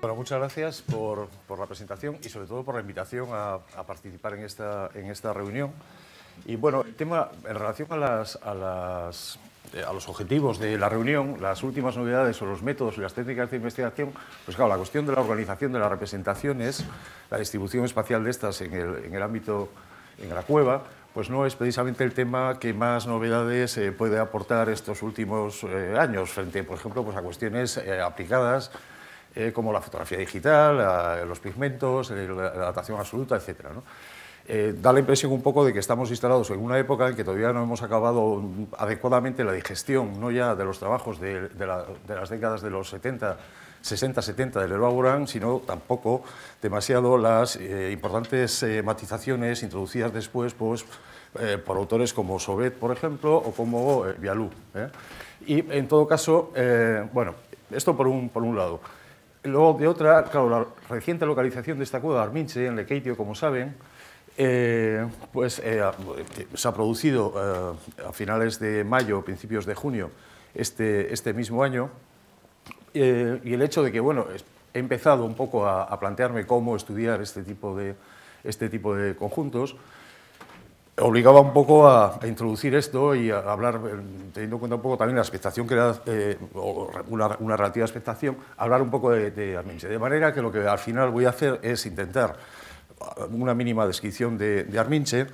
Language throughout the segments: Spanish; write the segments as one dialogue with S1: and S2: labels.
S1: Bueno, muchas gracias por la presentación y sobre todo por la invitación a participar en esta reunión. Y bueno, el tema en relación a los objetivos de la reunión, las últimas novedades sobre los métodos y las técnicas de investigación, pues claro, la cuestión de la organización de las representaciones, la distribución espacial de estas en el ámbito, en la cueva, pues no es precisamente el tema que más novedades puede aportar estos últimos años frente, por ejemplo, pues a cuestiones aplicadas como la fotografía digital, los pigmentos, la datación absoluta, etc., ¿no? Da la impresión un poco de que estamos instalados en una época en que todavía no hemos acabado adecuadamente la digestión, no ya de los trabajos de las décadas de los 60, 70 del Elba Buran, sino tampoco demasiado las importantes matizaciones introducidas después pues, por autores como Sauvet, por ejemplo, o como Vialou. Y en todo caso, bueno, esto por un lado. Luego, de otra, claro, la reciente localización de esta cueva de Arminche, en Lekeitio, como saben, se ha producido a finales de mayo, principios de junio, este mismo año, y el hecho de que, bueno, he empezado un poco a plantearme cómo estudiar este tipo de conjuntos, obligaba un poco a introducir esto y a hablar, teniendo en cuenta un poco también la expectación que era, una relativa expectación, hablar un poco de Arminche. De manera que lo que al final voy a hacer es intentar una mínima descripción de Arminche,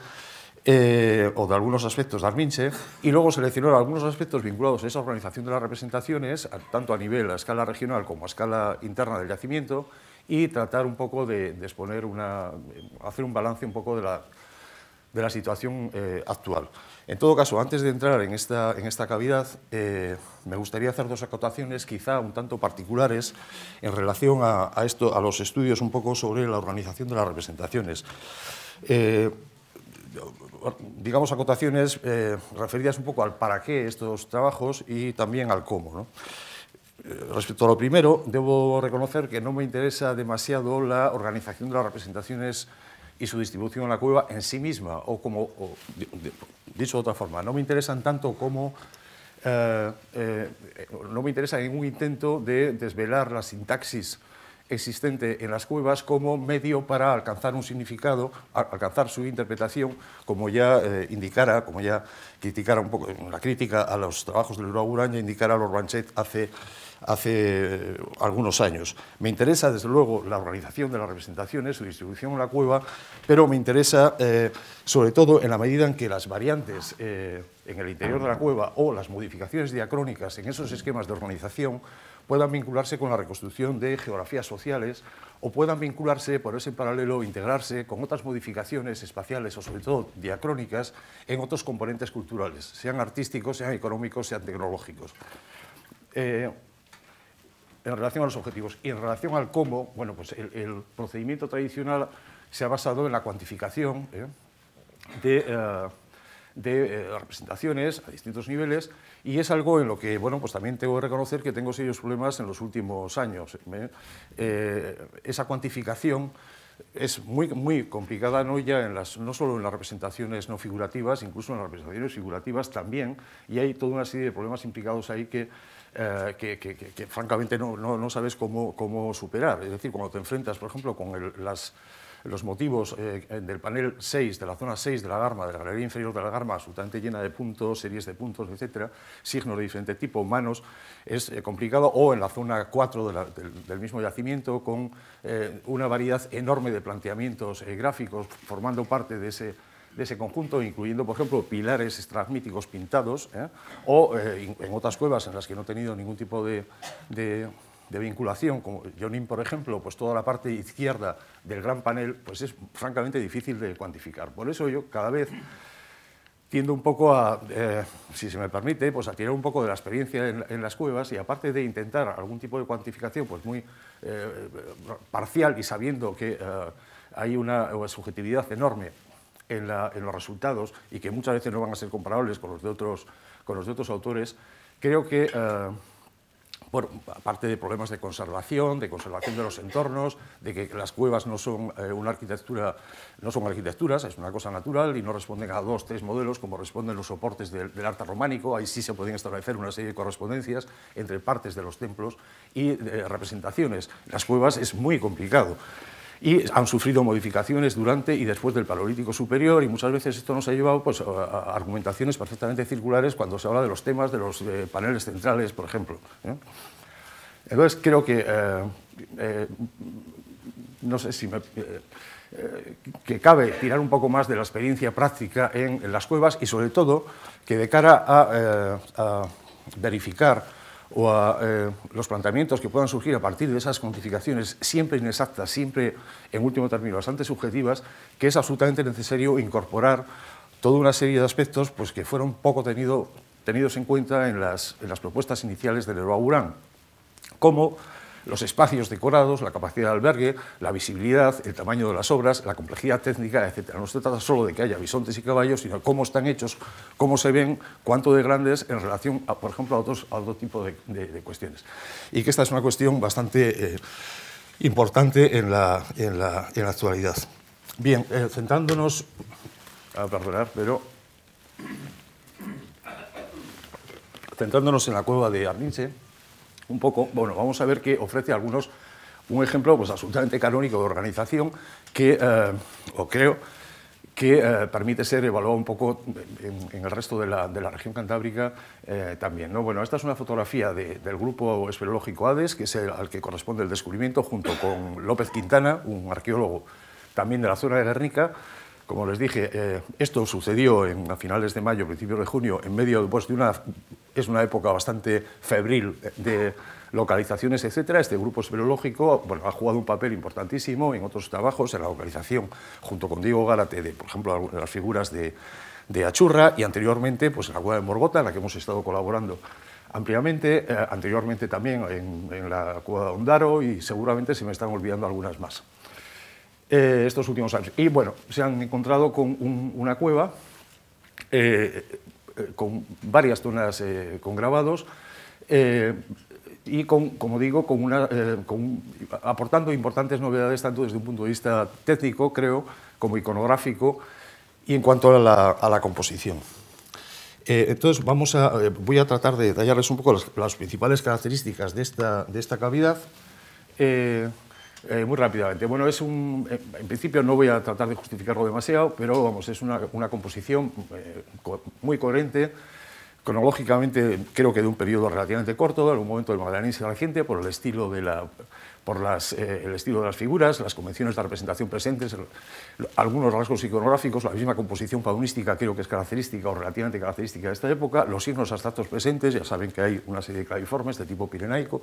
S1: o de algunos aspectos de Arminche, y luego seleccionar algunos aspectos vinculados a esa organización de las representaciones, tanto a nivel, a escala regional como a escala interna del yacimiento, y tratar un poco de exponer hacer un balance un poco de la situación actual. En todo caso, antes de entrar en esta cavidad, me gustaría hacer dos acotaciones, quizá un tanto particulares, en relación a los estudios un poco sobre la organización de las representaciones. Digamos, acotaciones referidas un poco al para qué estos trabajos y también al cómo, ¿no? Respecto a lo primero, debo reconocer que no me interesa demasiado la organización de las representaciones y su distribución en la cueva en sí misma, dicho de otra forma, no me interesan tanto como no me interesa ningún intento de desvelar la sintaxis existente en las cuevas como medio para alcanzar un significado, alcanzar su interpretación, como ya indicara, como ya criticara un poco en la crítica a los trabajos del Elba Buran, ya indicara Lord Blanchet hace algunos años. Me interesa, desde luego, la organización de las representaciones, su distribución en la cueva, pero me interesa, sobre todo, en la medida en que las variantes en el interior de la cueva o las modificaciones diacrónicas en esos esquemas de organización puedan vincularse con la reconstrucción de geografías sociales o puedan vincularse, por ese paralelo, integrarse con otras modificaciones espaciales o, sobre todo, diacrónicas en otros componentes culturales, sean artísticos, sean económicos, sean tecnológicos. En relación a los objetivos y en relación al cómo, bueno, pues el procedimiento tradicional se ha basado en la cuantificación de representaciones a distintos niveles, y es algo en lo que, bueno, pues también tengo que reconocer que tengo serios problemas en los últimos años. Esa cuantificación es muy complicada, no solo en las representaciones no figurativas, incluso en las representaciones figurativas también, y hay toda una serie de problemas implicados ahí que francamente no sabes cómo superar. Es decir, cuando te enfrentas, por ejemplo, con los motivos del panel 6, de la zona 6 de la Garma, de la galería inferior de la Garma, absolutamente llena de puntos, series de puntos, etcétera, signos de diferente tipo, humanos, es complicado, o en la zona 4 del mismo yacimiento, con una variedad enorme de planteamientos gráficos formando parte de ese conjunto, incluyendo, por ejemplo, pilares estragmíticos pintados, o en otras cuevas en las que no he tenido ningún tipo de vinculación, como Yonin, por ejemplo, pues toda la parte izquierda del gran panel pues es francamente difícil de cuantificar. Por eso yo cada vez tiendo un poco a, si se me permite, pues a tirar un poco de la experiencia en las cuevas, y aparte de intentar algún tipo de cuantificación pues muy parcial y sabiendo que hay una subjetividad enorme en los resultados y que muchas veces no van a ser comparables con los de otros autores, creo que bueno, aparte de problemas de conservación de los entornos, de que las cuevas no son una arquitectura, no son arquitecturas, es una cosa natural y no responden a 2 o 3 modelos como responden los soportes del arte románico. Ahí sí se pueden establecer una serie de correspondencias entre partes de los templos y representaciones. Las cuevas es muy complicado. Y han sufrido modificaciones durante y después del Paleolítico Superior, y muchas veces esto nos ha llevado pues, a argumentaciones perfectamente circulares cuando se habla de los temas de los paneles centrales, por ejemplo. Entonces, creo que, no sé si que cabe tirar un poco más de la experiencia práctica en las cuevas y, sobre todo, que de cara a verificar o a los planteamientos que puedan surgir a partir de esas cuantificaciones siempre inexactas, siempre, en último término, bastante subjetivas, que es absolutamente necesario incorporar toda una serie de aspectos pues, que fueron poco tenidos en cuenta en las propuestas iniciales del Leroy Urán, como los espacios decorados, la capacidad de albergue, la visibilidad, el tamaño de las obras, la complejidad técnica, etc. No se trata solo de que haya bisontes y caballos, sino cómo están hechos, cómo se ven, cuánto de grandes en relación, por ejemplo, a otro tipo de cuestiones. Y que esta es una cuestión bastante importante en la actualidad. Bien, centrándonos, centrándonos en la cueva de Arninche, un poco, bueno, vamos a ver que ofrece un ejemplo pues, absolutamente canónico de organización que, o creo, que permite ser evaluado un poco en el resto de la región cantábrica también, ¿no? Bueno, esta es una fotografía del grupo espeleológico Hades, que es al que corresponde el descubrimiento, junto con López Quintana, un arqueólogo también de la zona de Guernica. Como les dije, esto sucedió a finales de mayo, principios de junio, en medio pues, es una época bastante febril de localizaciones, etc. Este grupo espeleológico bueno, ha jugado un papel importantísimo en otros trabajos, en la localización, junto con Diego Gárate, por ejemplo, las figuras de Achurra, y anteriormente pues, en la cueva de Morgota, en la que hemos estado colaborando ampliamente, anteriormente también en la cueva de Ondaro, y seguramente se me están olvidando algunas más. Estos últimos años. Y bueno, se han encontrado con una cueva con varias zonas con grabados y, como digo, aportando importantes novedades tanto desde un punto de vista técnico, creo, como iconográfico y en cuanto a la composición. Entonces, voy a tratar de detallarles un poco las principales características de esta cavidad. Muy rápidamente. Bueno, en principio no voy a tratar de justificarlo demasiado, pero vamos, es una composición muy coherente, cronológicamente creo que de un periodo relativamente corto, de un momento del Magdaleniense reciente, por el estilo de las figuras, las convenciones de representación presentes, algunos rasgos iconográficos, la misma composición faunística creo que es característica o relativamente característica de esta época, los signos abstractos presentes, ya saben que hay una serie de claviformes de tipo pirenaico.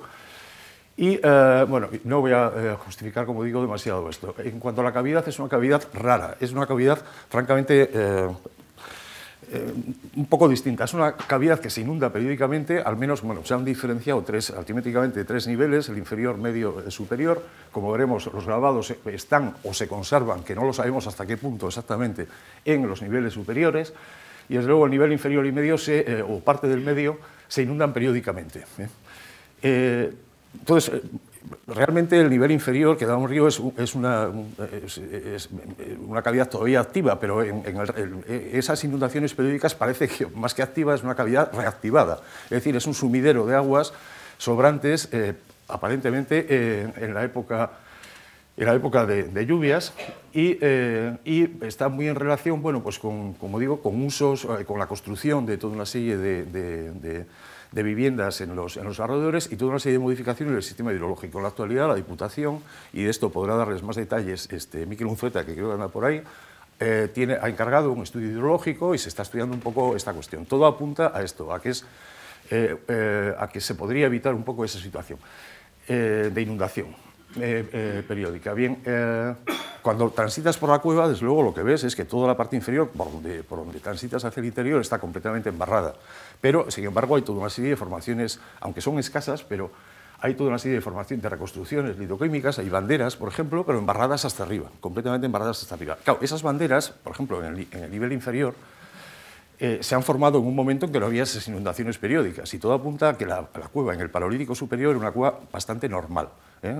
S1: Y, bueno, no voy a justificar, como digo, demasiado esto. En cuanto a la cavidad, es una cavidad rara, es una cavidad francamente un poco distinta. Es una cavidad que se inunda periódicamente, al menos, bueno, se han diferenciado altimétricamente 3 niveles, el inferior, medio, el superior. Como veremos, los grabados están o se conservan, que no lo sabemos hasta qué punto exactamente, en los niveles superiores, y desde luego el nivel inferior y medio, o parte del medio, se inundan periódicamente. Entonces, realmente el nivel inferior que da un río es una cavidad todavía activa, pero esas inundaciones periódicas parece que más que activa es una cavidad reactivada. Es decir, es un sumidero de aguas sobrantes, aparentemente en la época de lluvias, y está muy en relación, bueno, pues como digo, con usos, con la construcción de toda una serie de viviendas en los alrededores y toda una serie de modificaciones del sistema hidrológico. En la actualidad, la Diputación, y de esto podrá darles más detalles Miquel Unzueta, que creo que anda por ahí, ha encargado un estudio hidrológico y se está estudiando un poco esta cuestión. Todo apunta a esto, a que se podría evitar un poco esa situación de inundación periódica. Bien, cuando transitas por la cueva, desde luego lo que ves es que toda la parte inferior, por donde transitas hacia el interior, está completamente embarrada. Pero, sin embargo, hay toda una serie de formaciones, aunque son escasas, pero hay toda una serie de formaciones, de reconstrucciones litroquímicas, hay banderas, por ejemplo, pero embarradas hasta arriba, completamente embarradas hasta arriba. Claro, esas banderas, por ejemplo, en el nivel inferior, se han formado en un momento en que no había esas inundaciones periódicas, y todo apunta a que la cueva en el Paleolítico superior era una cueva bastante normal,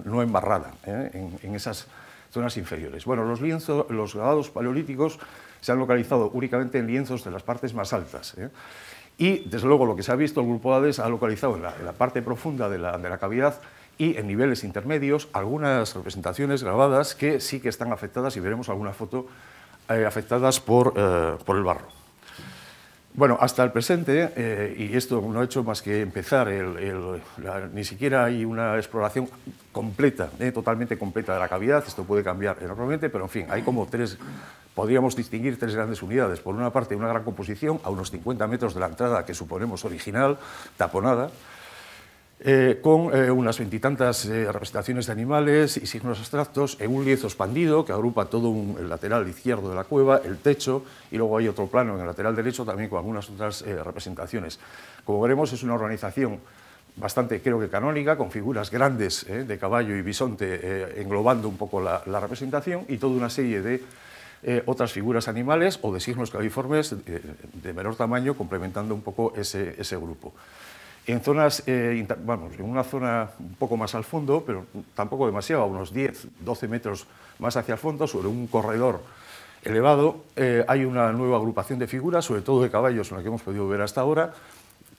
S1: no embarrada en esas zonas inferiores. Bueno, los grabados paleolíticos se han localizado únicamente en lienzos de las partes más altas, y desde luego lo que se ha visto, el grupo Hades ha localizado en la parte profunda de la cavidad y en niveles intermedios algunas representaciones grabadas que sí que están afectadas, y veremos alguna foto afectadas por el barro. Bueno, hasta el presente, y esto no ha hecho más que empezar, ni siquiera hay una exploración completa, totalmente completa de la cavidad. Esto puede cambiar enormemente, pero en fin, hay como podríamos distinguir tres grandes unidades. Por una parte, una gran composición a unos 50 metros de la entrada, que suponemos original, taponada, con unas veintitantas representaciones de animales y signos abstractos en un lienzo expandido que agrupa todo el lateral izquierdo de la cueva, el techo, y luego hay otro plano en el lateral derecho también con algunas otras representaciones. Como veremos, es una organización bastante, creo que canónica, con figuras grandes de caballo y bisonte englobando un poco la representación, y toda una serie de otras figuras animales o de signos claviformes de menor tamaño complementando un poco ese grupo. En zonas, en una zona un poco más al fondo, pero tampoco demasiado, a unos 10-12 metros más hacia el fondo, sobre un corredor elevado, hay una nueva agrupación de figuras, sobre todo de caballos, en la que hemos podido ver hasta ahora,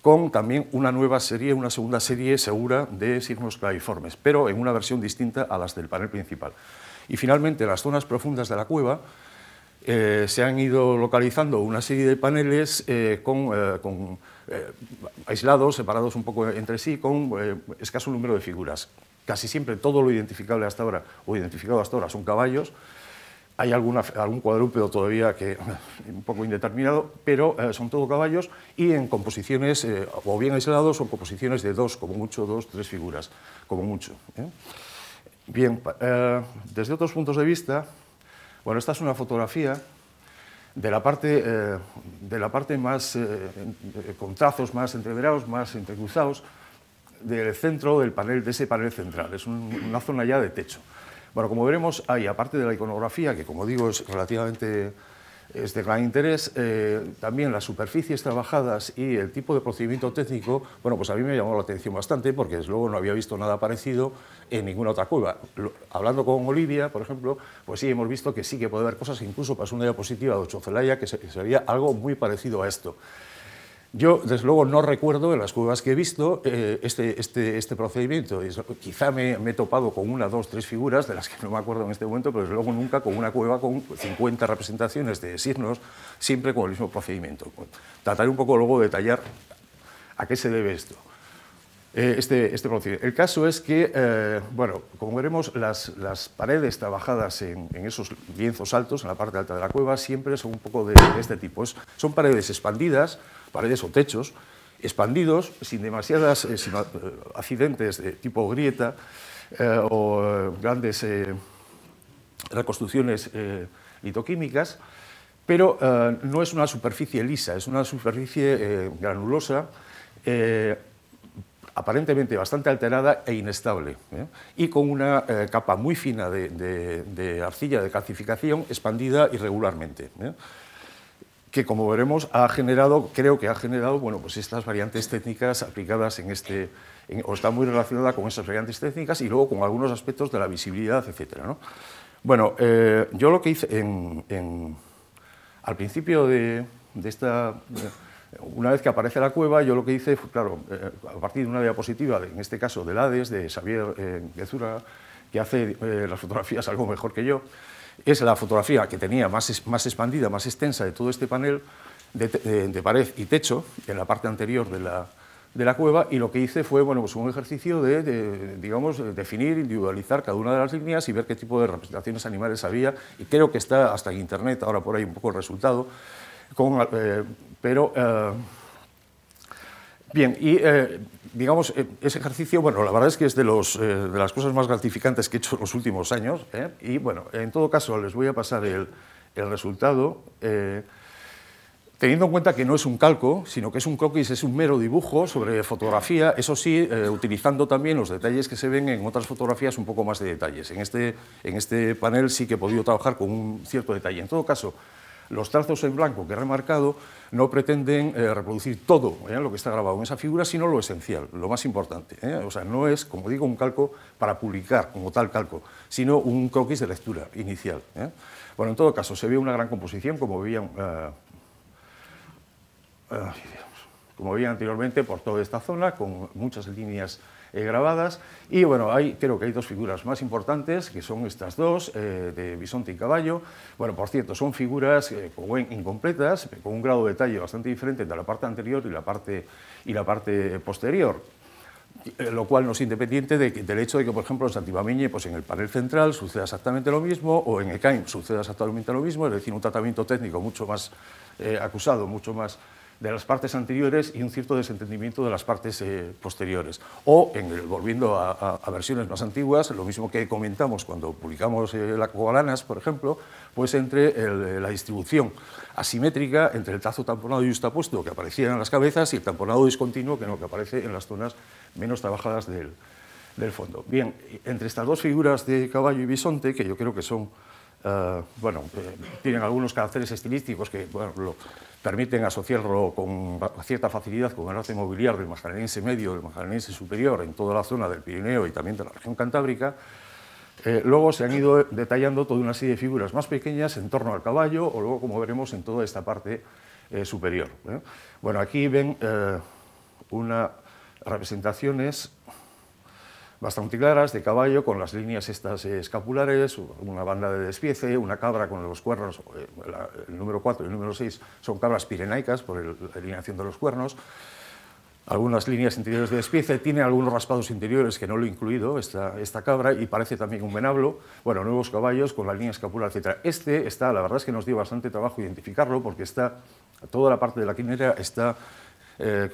S1: con también una nueva serie, una segunda serie segura de signos claviformes, pero en una versión distinta a las del panel principal. Y finalmente, en las zonas profundas de la cueva, se han ido localizando una serie de paneles aislados, separados un poco entre sí, con escaso número de figuras. Casi siempre todo lo identificable hasta ahora, o identificado hasta ahora, son caballos. Hay algún cuadrúpedo todavía que un poco indeterminado, pero son todo caballos, y en composiciones o bien aislados o en composiciones de como mucho, dos, tres figuras, como mucho. Bien, desde otros puntos de vista, bueno, esta es una fotografía de la parte más, con trazos más entreverados, más entrecruzados, del centro de ese panel central. Es una zona ya de techo. Bueno, como veremos, hay, aparte de la iconografía, que como digo es relativamente de gran interés, también las superficies trabajadas y el tipo de procedimiento técnico, bueno, pues a mí me llamó la atención bastante, porque desde luego no había visto nada parecido en ninguna otra cueva. Hablando con Olivia, por ejemplo, pues sí hemos visto que sí que puede haber cosas, incluso pasó una diapositiva de Ocho Zelaya que sería algo muy parecido a esto. Yo, desde luego, no recuerdo en las cuevas que he visto este procedimiento. Quizá me he topado con una, dos, tres figuras, de las que no me acuerdo en este momento, pero desde luego nunca con una cueva con 50 representaciones de signos, siempre con el mismo procedimiento. Trataré un poco luego de detallar a qué se debe esto, este procedimiento. El caso es que, bueno, como veremos, las paredes trabajadas en esos lienzos altos, en la parte alta de la cueva, siempre son un poco de este tipo. Son paredes expandidas, paredes o techos expandidos, sin demasiadas accidentes de tipo grieta o grandes reconstrucciones litoquímicas, pero no es una superficie lisa, es una superficie granulosa, aparentemente bastante alterada e inestable, y con una capa muy fina de arcilla de calcificación expandida irregularmente, que, como veremos, creo que ha generado, bueno, pues estas variantes técnicas aplicadas o está muy relacionada con esas variantes técnicas, y luego con algunos aspectos de la visibilidad, etc., ¿no? Bueno, yo lo que hice al principio de esta... Una vez que aparece la cueva, yo lo que hice fue, claro, a partir de una diapositiva, en este caso del Hades, de Xavier Gezura, que hace las fotografías algo mejor que yo, es la fotografía que tenía más expandida, más extensa de todo este panel de pared y techo, en la parte anterior de la cueva, y lo que hice fue, bueno, pues un ejercicio digamos, definir, individualizar cada una de las líneas y ver qué tipo de representaciones animales había, y creo que está hasta en internet ahora por ahí un poco el resultado, bien, y digamos, ese ejercicio, bueno, la verdad es que es de las cosas más gratificantes que he hecho en los últimos años, y bueno, en todo caso les voy a pasar el resultado, teniendo en cuenta que no es un calco, sino que es un croquis, es un mero dibujo sobre fotografía, eso sí, utilizando también los detalles que se ven en otras fotografías, un poco más de detalles. En este panel sí que he podido trabajar con un cierto detalle. En todo caso, Los trazos en blanco que he remarcado no pretenden reproducir todo lo que está grabado en esa figura, sino lo esencial, lo más importante. O sea, no es, como digo, un calco para publicar como tal calco, sino un croquis de lectura inicial. Bueno, en todo caso, se ve una gran composición, como veían anteriormente, por toda esta zona, con muchas líneas grabadas. Y bueno, creo que hay dos figuras más importantes, que son estas dos, de bisonte y caballo. Bueno, por cierto, son figuras incompletas, con un grado de detalle bastante diferente entre la parte anterior y la parte posterior. Lo cual no es independiente del hecho de que, por ejemplo, en Santibáñez, pues en el panel central suceda exactamente lo mismo, o en Ekain suceda exactamente lo mismo, es decir, un tratamiento técnico mucho más acusado, mucho más de las partes anteriores y un cierto desentendimiento de las partes posteriores. O, volviendo a versiones más antiguas, lo mismo que comentamos cuando publicamos la Cogalanas, por ejemplo, pues entre la distribución asimétrica entre el trazo tamponado y justapuesto que aparecía en las cabezas y el tamponado discontinuo que aparece en las zonas menos trabajadas del fondo. Bien, entre estas dos figuras de caballo y bisonte, que yo creo que son, tienen algunos caracteres estilísticos que permiten asociarlo con cierta facilidad con el arte mobiliario del Majarenense medio, del Majarenense superior, en toda la zona del Pirineo y también de la región cantábrica. Luego se han ido detallando toda una serie de figuras más pequeñas en torno al caballo, o luego, como veremos, en toda esta parte superior. Bueno, aquí ven unas representaciones bastante claras de caballo con las líneas estas escapulares, una banda de despiece, una cabra con los cuernos, el número 4 y el número 6 son cabras pirenaicas por la alineación de los cuernos, algunas líneas interiores de despiece, tiene algunos raspados interiores que no lo he incluido, esta cabra, y parece también un venablo, bueno, nuevos caballos con la línea escapular, etc. La verdad es que nos dio bastante trabajo identificarlo porque toda la parte de la crinera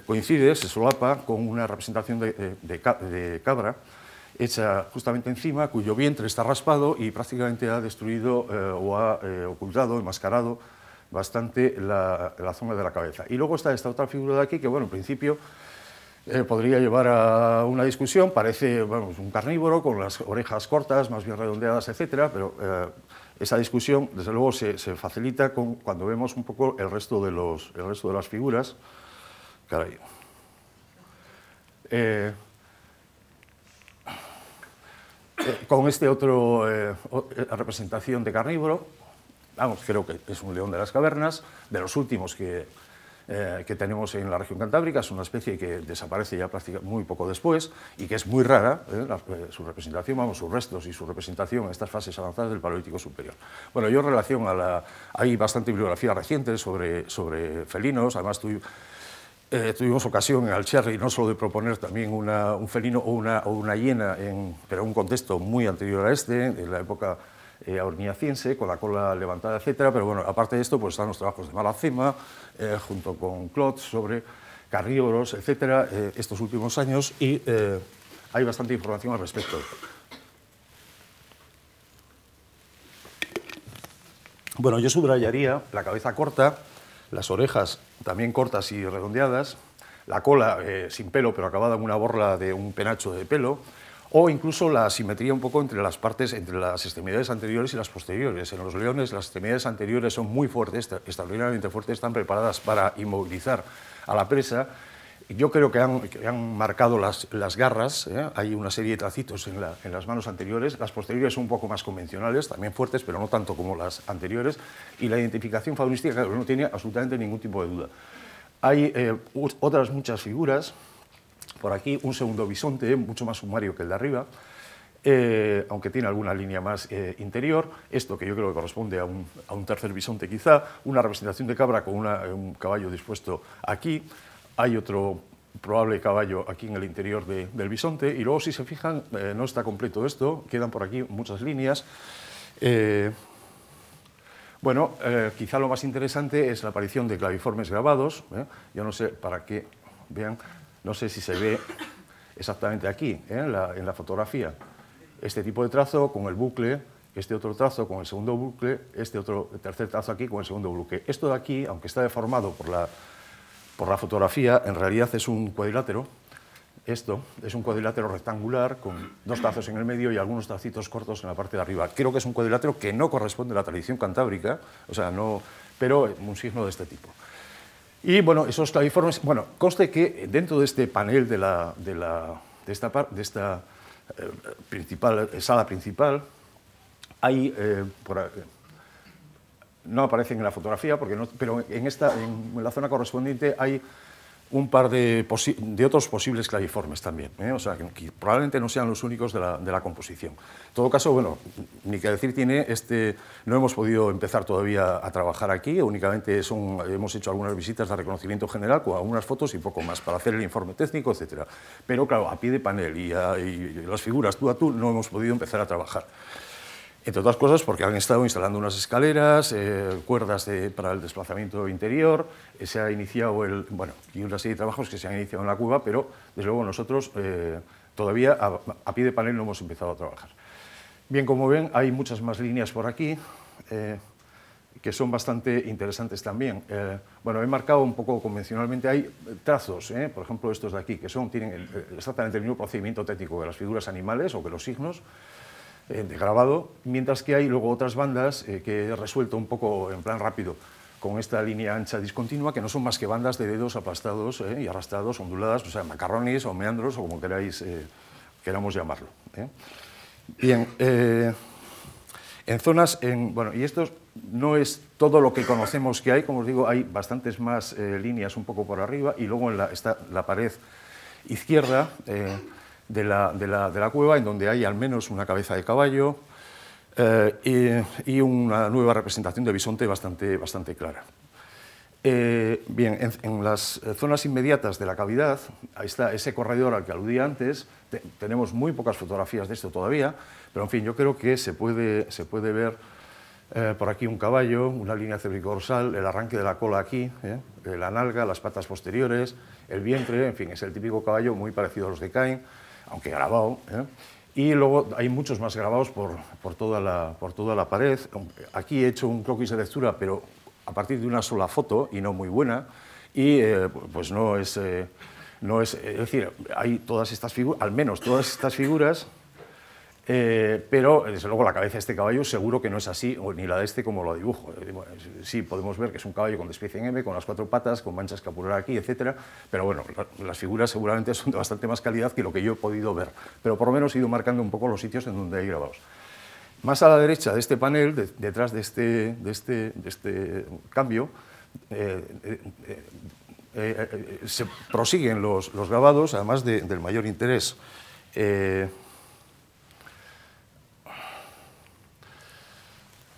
S1: coincide, se solapa con una representación de cabra hecha justamente encima, cuyo vientre está raspado y prácticamente ha destruido o ha ocultado, enmascarado bastante la zona de la cabeza. Y luego está esta otra figura de aquí que, bueno, en principio podría llevar a una discusión, parece un carnívoro con las orejas cortas, más bien redondeadas, etcétera, pero esa discusión, desde luego, se facilita cuando vemos un poco el resto de las figuras. Caray. Con representación de carnívoro, creo que es un león de las cavernas, de los últimos que tenemos en la región cantábrica, es una especie que desaparece ya prácticamente muy poco después y que es muy rara, su representación, sus restos y su representación en estas fases avanzadas del Paleolítico superior. Bueno, yo en relación hay bastante bibliografía reciente sobre felinos, además tuvimos ocasión en Alcherri no solo de proponer también un felino o una hiena, pero en un contexto muy anterior a en la época aurniaciense, con la cola levantada, etcétera. Pero bueno, aparte de esto, pues están los trabajos de Malacema, junto con Clot, sobre carnívoros, etcétera, estos últimos años, y hay bastante información al respecto. Bueno, yo subrayaría la cabeza corta, las orejas también cortas y redondeadas, la cola sin pelo pero acabada en una borla de un penacho de pelo, o incluso la asimetría un poco entre las extremidades anteriores y las posteriores. En los leones las extremidades anteriores son muy fuertes, extraordinariamente fuertes, están preparadas para inmovilizar a la presa. Yo creo que han marcado las garras, hay una serie de tracitos en las manos anteriores, las posteriores son un poco más convencionales, también fuertes, pero no tanto como las anteriores, y la identificación faunística, claro, no tiene absolutamente ningún tipo de duda. Hay otras muchas figuras, por aquí un segundo bisonte, mucho más sumario que el de arriba, aunque tiene alguna línea más interior, esto que yo creo que corresponde a un tercer bisonte quizá, una representación de cabra con un caballo dispuesto aquí. Hay otro probable caballo aquí en el interior del bisonte, y luego, si se fijan, no está completo esto, quedan por aquí muchas líneas. Quizá lo más interesante es la aparición de claviformes grabados. Yo no sé para qué, vean, no sé si se ve exactamente aquí, en la fotografía, este tipo de trazo con el bucle, este otro trazo con el segundo bucle, tercer trazo aquí con el segundo bucle. Esto de aquí, aunque está deformado por la fotografía, en realidad es un cuadrilátero. Esto es un cuadrilátero rectangular con dos trazos en el medio y algunos tracitos cortos en la parte de arriba. Creo que es un cuadrilátero que no corresponde a la tradición cantábrica, o sea, no pero un signo de este tipo. Y bueno, esos claviformes, bueno, conste que dentro de este panel de esta sala principal, hay, no aparecen en la fotografía, pero en la zona correspondiente hay un par de otros posibles claviformes también, o sea, que probablemente no sean los únicos de la composición. En todo caso, bueno, ni que decir tiene, no hemos podido empezar todavía a trabajar aquí, únicamente hemos hecho algunas visitas de reconocimiento general con algunas fotos y poco más para hacer el informe técnico, etc. Pero claro, a pie de panel y las figuras tú a tú no hemos podido empezar a trabajar. Entre otras cosas porque han estado instalando unas escaleras, cuerdas para el desplazamiento interior, se ha iniciado y una serie de trabajos que se han iniciado en la cueva, pero desde luego nosotros todavía a pie de panel no hemos empezado a trabajar. Bien, como ven, hay muchas más líneas por aquí que son bastante interesantes también. Bueno, he marcado un poco convencionalmente, hay trazos, por ejemplo estos de aquí, que tienen exactamente el mismo procedimiento técnico que las figuras animales o que los signos, de grabado, mientras que hay luego otras bandas que he resuelto un poco en plan rápido con esta línea ancha discontinua, que no son más que bandas de dedos aplastados y arrastrados, onduladas, o sea, macarrones o meandros, o como queramos llamarlo. Bien, en zonas, bueno, y esto no es todo lo que conocemos que hay, como os digo, hay bastantes más líneas un poco por arriba, y luego está la pared izquierda, de la cueva, en donde hay al menos una cabeza de caballo y una nueva representación de bisonte bastante clara. Bien, en las zonas inmediatas de la cavidad, ahí está ese corredor al que aludí antes, tenemos muy pocas fotografías de esto todavía, pero en fin, yo creo que se puede ver por aquí un caballo, una línea cervicodorsal, el arranque de la cola aquí, la nalga, las patas posteriores, el vientre, en fin, es el típico caballo muy parecido a los de Cain, aunque grabado, y luego hay muchos más grabados por toda la pared. Aquí he hecho un croquis de lectura, pero a partir de una sola foto, y no muy buena, y pues no es decir, hay todas estas figuras, al menos todas estas figuras, pero desde luego la cabeza de este caballo seguro que no es así, ni la de este como lo dibujo. Sí, podemos ver que es un caballo con despiece en M, con las 4 patas, con mancha escapular aquí, etcétera, pero bueno, las figuras seguramente son de bastante más calidad que lo que yo he podido ver, pero por lo menos he ido marcando un poco los sitios en donde hay grabados. Más a la derecha de este panel, detrás de este cambio, se prosiguen los grabados, además del mayor interés.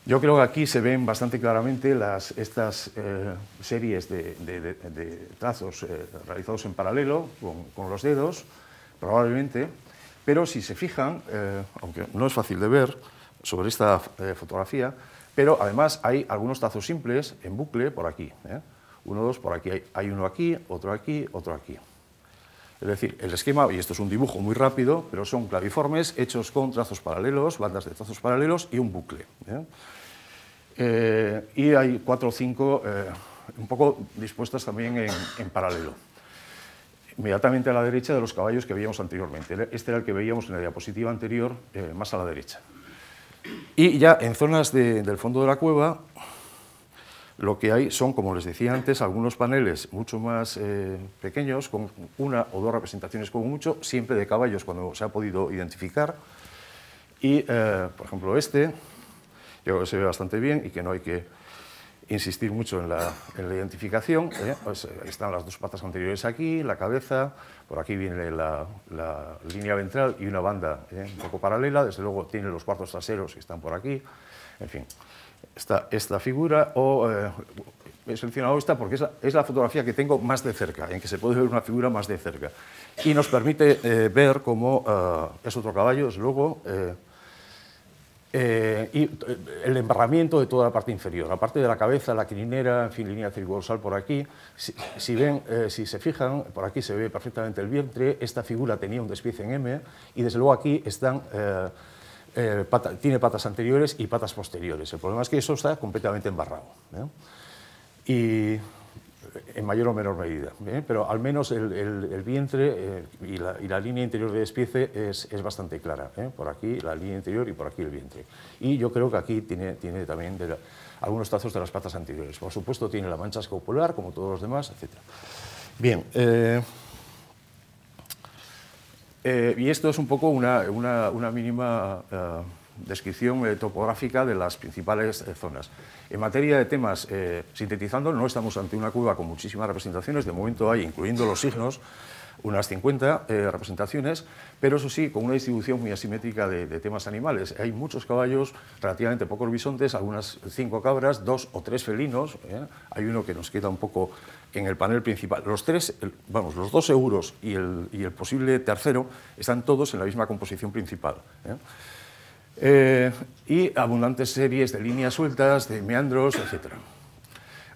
S1: Yo creo que aquí se ven bastante claramente estas series de trazos realizados en paralelo con los dedos, probablemente, pero si se fijan, aunque no es fácil de ver sobre esta fotografía, pero además hay algunos trazos simples en bucle por aquí. 1, 2, por aquí hay uno aquí, otro aquí, otro aquí. Es decir, el esquema, y esto es un dibujo muy rápido, pero son claviformes hechos con trazos paralelos, bandas de trazos paralelos y un bucle. Y hay 4 o 5 un poco dispuestas también en paralelo. Inmediatamente a la derecha de los caballos que veíamos anteriormente. Este era el que veíamos en la diapositiva anterior, más a la derecha. Y ya en zonas del fondo de la cueva, lo que hay son, como les decía antes, algunos paneles mucho más pequeños, con 1 o 2 representaciones como mucho, siempre de caballos cuando se ha podido identificar. Y, por ejemplo, yo creo que se ve bastante bien y que no hay que insistir mucho en la identificación. Pues, están las 2 patas anteriores aquí, la cabeza, por aquí viene la línea ventral y una banda un poco paralela, desde luego tiene los cuartos traseros que están por aquí, en fin. Está esta figura, he seleccionado esta porque es la fotografía que tengo más de cerca, en que se puede ver una figura más de cerca. Y nos permite ver cómo es otro caballo, desde luego, y el embarramiento de toda la parte inferior, la parte de la cabeza, la crinera, en fin, línea cervicodorsal por aquí. Si se fijan, por aquí se ve perfectamente el vientre. Esta figura tenía un despiece en M y desde luego aquí tiene patas anteriores y patas posteriores. El problema es que eso está completamente embarrado. Y en mayor o menor medida, pero al menos el vientre y la línea interior de despiece es bastante clara, por aquí la línea interior y por aquí el vientre. Y yo creo que aquí tiene también algunos trazos de las patas anteriores. Por supuesto tiene la mancha escapular, como todos los demás, etc. Bien, y esto es un poco una mínima descripción topográfica de las principales zonas. En materia de temas, sintetizando, no estamos ante una cueva con muchísimas representaciones, de momento hay, incluyendo los signos, unas 50 representaciones, pero eso sí, con una distribución muy asimétrica de temas animales. Hay muchos caballos, relativamente pocos bisontes, algunas 5 cabras, 2 o 3 felinos, hay uno que nos queda un poco en el panel principal. Los 3, vamos, los 2 seguros y el posible tercero están todos en la misma composición principal. Y abundantes series de líneas sueltas, de meandros, etc.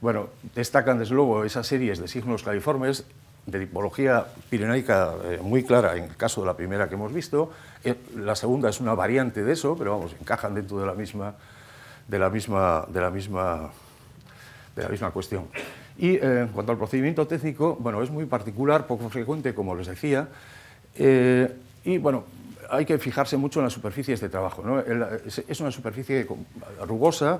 S1: Bueno, destacan desde luego esas series de signos claviformes de tipología pirenaica muy clara en el caso de la primera que hemos visto. La segunda es una variante de eso, pero vamos, encajan dentro de la misma cuestión. Y en cuanto al procedimiento técnico, bueno, es muy particular, poco frecuente, como les decía, y bueno, hay que fijarse mucho en las superficies de trabajo, ¿no? Es una superficie rugosa,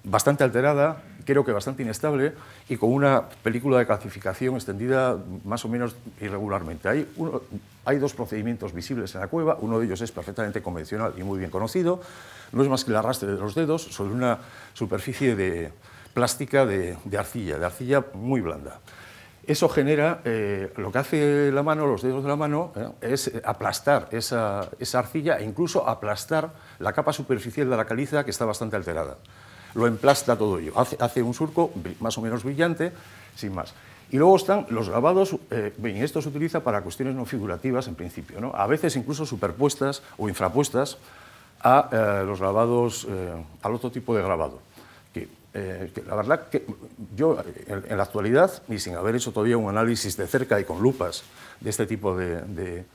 S1: bastante alterada, creo que bastante inestable y con una película de calcificación extendida más o menos irregularmente. Hay 2 procedimientos visibles en la cueva, uno de ellos es perfectamente convencional y muy bien conocido, no es más que el arrastre de los dedos sobre una superficie plástica de arcilla muy blanda. Eso genera, lo que hace la mano, los dedos de la mano, es aplastar esa arcilla e incluso aplastar la capa superficial de la caliza que está bastante alterada. Lo emplasta todo ello, hace un surco más o menos brillante, sin más. Y luego están los grabados, bien, esto se utiliza para cuestiones no figurativas en principio, ¿no? A veces incluso superpuestas o infrapuestas a los grabados, al otro tipo de grabado. Que la verdad que yo en la actualidad, y sin haber hecho todavía un análisis de cerca y con lupas de este tipo de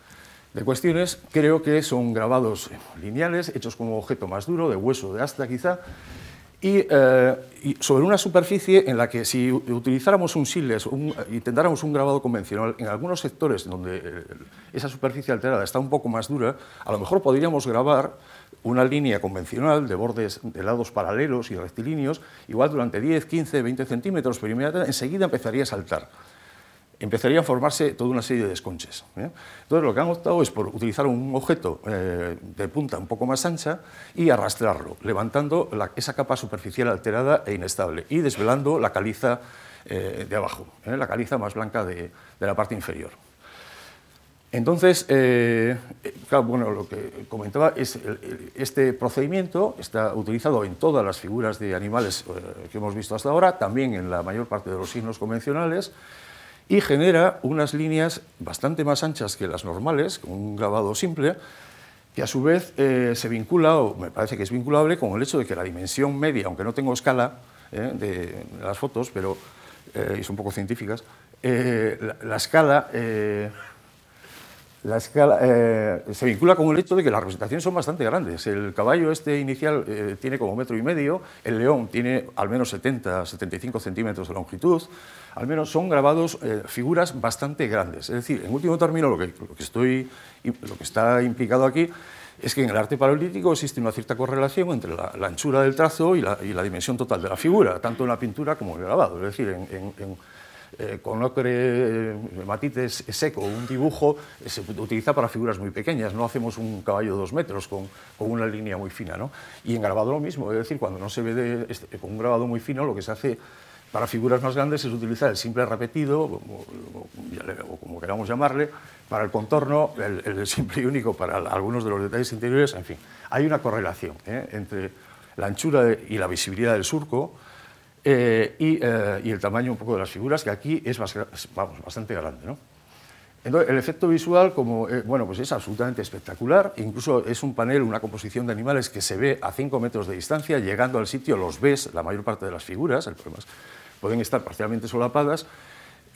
S1: cuestiones, creo que son grabados lineales, hechos con un objeto más duro, de hueso, de asta quizá, y sobre una superficie en la que si utilizáramos un siles, intentáramos un grabado convencional, en algunos sectores donde esa superficie alterada está un poco más dura, a lo mejor podríamos grabar una línea convencional de bordes de lados paralelos y rectilíneos, igual durante 10, 15, 20 centímetros, pero enseguida empezaría a saltar. Empezaría a formarse toda una serie de desconches. Entonces, lo que han optado es por utilizar un objeto de punta un poco más ancha y arrastrarlo, levantando esa capa superficial alterada e inestable y desvelando la caliza de abajo, la caliza más blanca de la parte inferior. Entonces, claro, bueno, lo que comentaba es este procedimiento está utilizado en todas las figuras de animales que hemos visto hasta ahora, también en la mayor parte de los signos convencionales, y genera unas líneas bastante más anchas que las normales, con un grabado simple, que a su vez se vincula, o me parece que es vinculable, con el hecho de que la dimensión media, aunque no tengo escala de las fotos, pero y son poco científicas, la escala se vincula con el hecho de que las representaciones son bastante grandes. El caballo este inicial tiene como 1,5 metros, el león tiene al menos 70-75 centímetros de longitud, al menos son grabados figuras bastante grandes. Es decir, en último término, lo que está implicado aquí es que en el arte paleolítico existe una cierta correlación entre la anchura del trazo y la dimensión total de la figura, tanto en la pintura como en el grabado. Es decir, con ocre, matites seco, un dibujo se utiliza para figuras muy pequeñas, no hacemos un caballo de 2 metros con una línea muy fina, ¿no? Y en grabado lo mismo, es decir, cuando no se ve con un grabado muy fino, lo que se hace para figuras más grandes es utilizar el simple repetido, o como queramos llamarle, para el contorno, el simple y único para algunos de los detalles interiores, en fin. Hay una correlación entre la anchura y la visibilidad del surco, y el tamaño un poco de las figuras, que aquí es bastante grande, ¿no? Entonces, el efecto visual, bueno, pues es absolutamente espectacular, incluso es un panel, una composición de animales que se ve a 5 metros de distancia, llegando al sitio los ves la mayor parte de las figuras, el problema es pueden estar parcialmente solapadas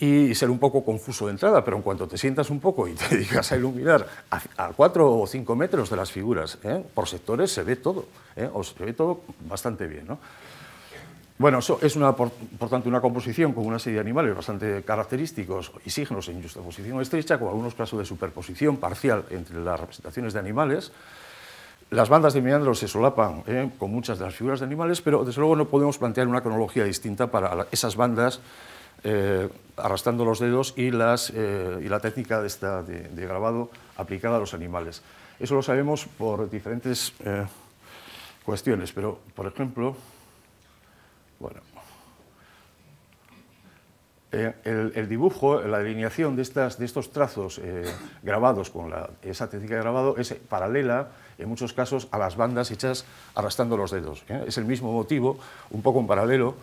S1: y ser un poco confuso de entrada, pero en cuanto te sientas un poco y te dedicas a iluminar a 4 o 5 metros de las figuras, por sectores se ve todo, o se ve todo bastante bien, ¿no? Bueno, eso es por tanto una composición con una serie de animales bastante característicos y signos en justaposición estrecha, con algunos casos de superposición parcial entre las representaciones de animales. Las bandas de meandros se solapan con muchas de las figuras de animales, pero desde luego no podemos plantear una cronología distinta para esas bandas arrastrando los dedos y la técnica de grabado aplicada a los animales. Eso lo sabemos por diferentes cuestiones, pero, por ejemplo, bueno, el dibujo, la delineación de estos trazos grabados con esa técnica de grabado es paralela, en muchos casos, a las bandas hechas arrastrando los dedos. Es el mismo motivo, un poco en paralelo,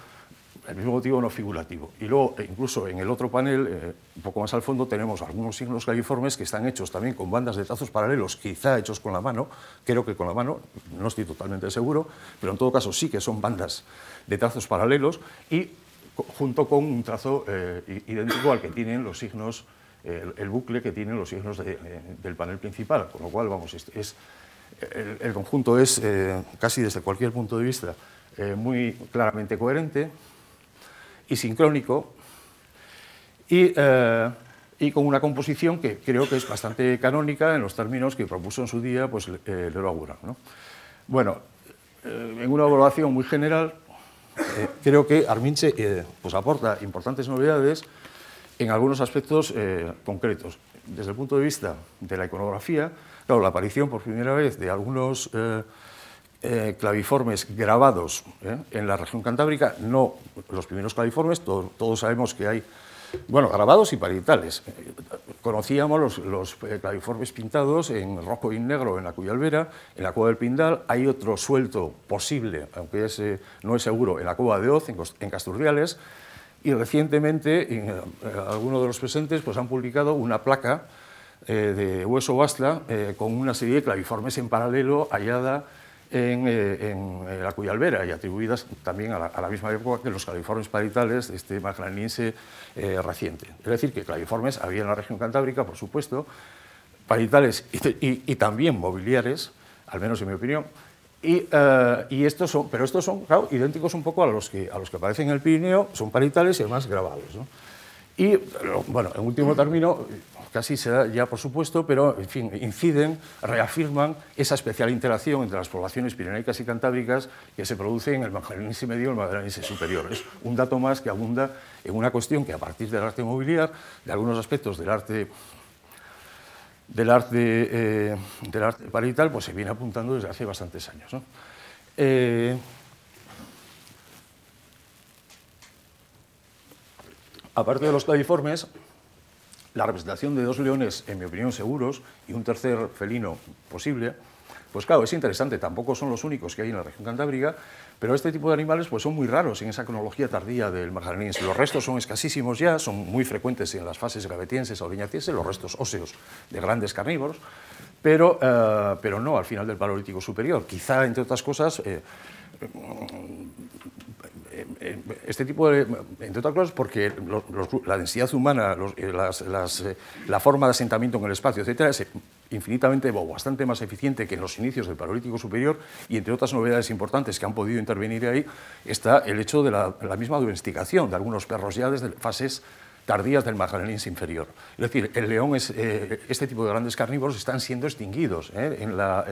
S1: el mismo motivo no figurativo. Y luego, incluso en el otro panel, un poco más al fondo, tenemos algunos signos claviformes que están hechos también con bandas de trazos paralelos, quizá hechos con la mano, creo que con la mano, no estoy totalmente seguro, pero en todo caso sí que son bandas de trazos paralelos y junto con un trazo idéntico al que tienen los signos, el bucle que tienen los signos del panel principal, con lo cual, vamos, el conjunto es casi desde cualquier punto de vista muy claramente coherente y sincrónico y con una composición que creo que es bastante canónica en los términos que propuso en su día pues, Leroy Gourhan, ¿no? Bueno, en una evaluación muy general, creo que Arminche pues aporta importantes novedades en algunos aspectos concretos. Desde el punto de vista de la iconografía, claro, la aparición por primera vez de algunos claviformes grabados en la región cantábrica, no los primeros claviformes, todos sabemos que hay, bueno, grabados y parietales. Conocíamos los claviformes pintados en rojo y negro en la Cuyalbera, en la Cueva del Pindal, hay otro suelto posible, aunque no es seguro, en la Cueva de Oz, en Casturdiales, y recientemente algunos de los presentes pues, han publicado una placa de hueso bastla con una serie de claviformes en paralelo hallada en la Cuyalbera y atribuidas también a la misma época que los claviformes parietales de este magdaleniense reciente. Es decir, que claviformes había en la región cantábrica, por supuesto, parietales y también mobiliares, al menos en mi opinión, y estos son, pero estos son, claro, idénticos un poco a los que aparecen en el Pirineo, son parietales y además grabados, ¿no? Y, bueno, en último término, casi se da ya por supuesto, pero, en fin, inciden, reafirman esa especial interacción entre las poblaciones pirenaicas y cantábricas que se produce en el magdaleniense medio y el magdaleniense superior. Es un dato más que abunda en una cuestión que, a partir del arte mobiliar, de algunos aspectos del arte parietal, pues se viene apuntando desde hace bastantes años, ¿no? Aparte de los claviformes, la representación de dos leones, en mi opinión, seguros, y un tercer felino posible, pues claro, es interesante, tampoco son los únicos que hay en la región cantábrica, pero este tipo de animales pues, son muy raros en esa cronología tardía del magdaleniense. Los restos son escasísimos ya, son muy frecuentes en las fases gravetienses o oriñacienses, los restos óseos de grandes carnívoros, pero no al final del Paleolítico superior. Quizá, entre otras cosas, este tipo de, entre otras cosas, porque la densidad humana, la forma de asentamiento en el espacio, etcétera, es infinitamente o bastante más eficiente que en los inicios del Paleolítico superior, y entre otras novedades importantes que han podido intervenir ahí está el hecho de la misma domesticación de algunos perros ya desde fases tardías del magdaleniense inferior. Es decir, el león, este tipo de grandes carnívoros están siendo extinguidos en la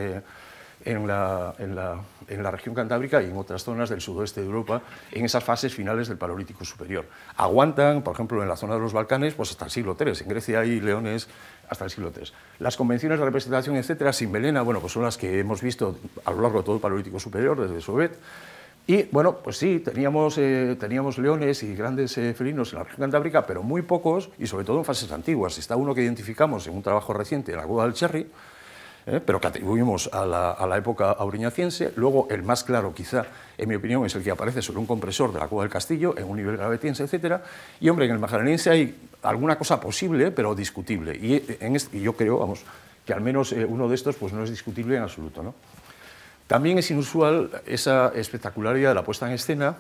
S1: región cantábrica y en otras zonas del sudoeste de Europa en esas fases finales del Paleolítico superior. Aguantan, por ejemplo, en la zona de los Balcanes, pues hasta el siglo III. En Grecia hay leones hasta el siglo III. Las convenciones de representación, etcétera, sin melena, bueno, pues son las que hemos visto a lo largo de todo el Paleolítico superior, desde Sobet. Y, bueno, pues sí, teníamos leones y grandes felinos en la región cantábrica, pero muy pocos, y sobre todo en fases antiguas. Está uno que identificamos en un trabajo reciente en la Cueva del Cherry, pero que atribuimos a la época auriñaciense. Luego, el más claro, quizá, en mi opinión, es el que aparece sobre un compresor de la Cueva del Castillo, en un nivel gravetiense, etcétera. Y, hombre, en el magdaleniense hay alguna cosa posible, pero discutible. Y yo creo, vamos, que al menos uno de estos pues, no es discutible en absoluto, ¿no? También es inusual esa espectacularidad de la puesta en escena,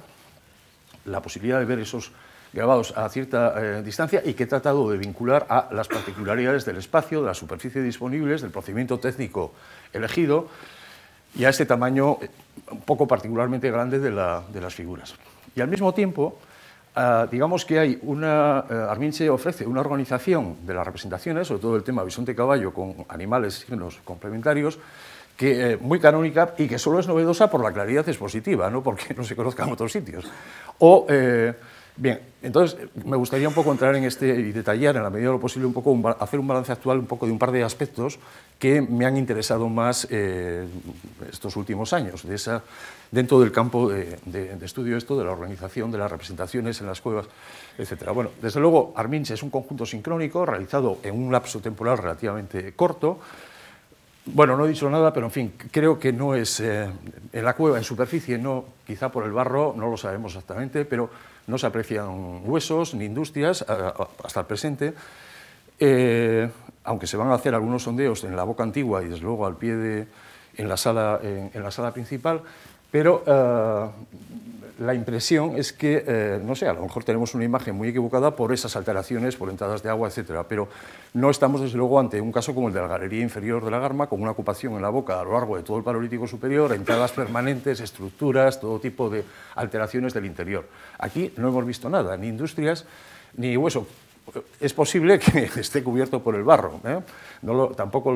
S1: la posibilidad de ver esos grabados a cierta distancia y que he tratado de vincular a las particularidades del espacio, de la superficie disponibles, del procedimiento técnico elegido y a este tamaño un poco particularmente grande de las figuras. Y al mismo tiempo, digamos que hay Arminche ofrece una organización de las representaciones, sobre todo el tema bisonte-caballo con animales signos complementarios, que muy canónica y que solo es novedosa por la claridad expositiva, no porque no se conozca en otros sitios. Bien, entonces me gustaría un poco entrar en y detallar en la medida de lo posible un poco, hacer un balance actual un poco de un par de aspectos que me han interesado más estos últimos años, dentro del campo de estudio de la organización de las representaciones en las cuevas, etc. Bueno, desde luego Arminche es un conjunto sincrónico realizado en un lapso temporal relativamente corto. Bueno, no he dicho nada, pero en fin, creo que no es en la cueva, en superficie, no, quizá por el barro, no lo sabemos exactamente, pero no se aprecian huesos ni industrias hasta el presente, aunque se van a hacer algunos sondeos en la boca antigua y desde luego al pie en la sala principal, pero la impresión es que, no sé, a lo mejor tenemos una imagen muy equivocada por esas alteraciones, por entradas de agua, etcétera, pero no estamos desde luego ante un caso como el de la galería inferior de la Garma, con una ocupación en la boca a lo largo de todo el Paleolítico superior, entradas permanentes, estructuras, todo tipo de alteraciones del interior. Aquí no hemos visto nada, ni industrias, ni hueso. Es posible que esté cubierto por el barro, tampoco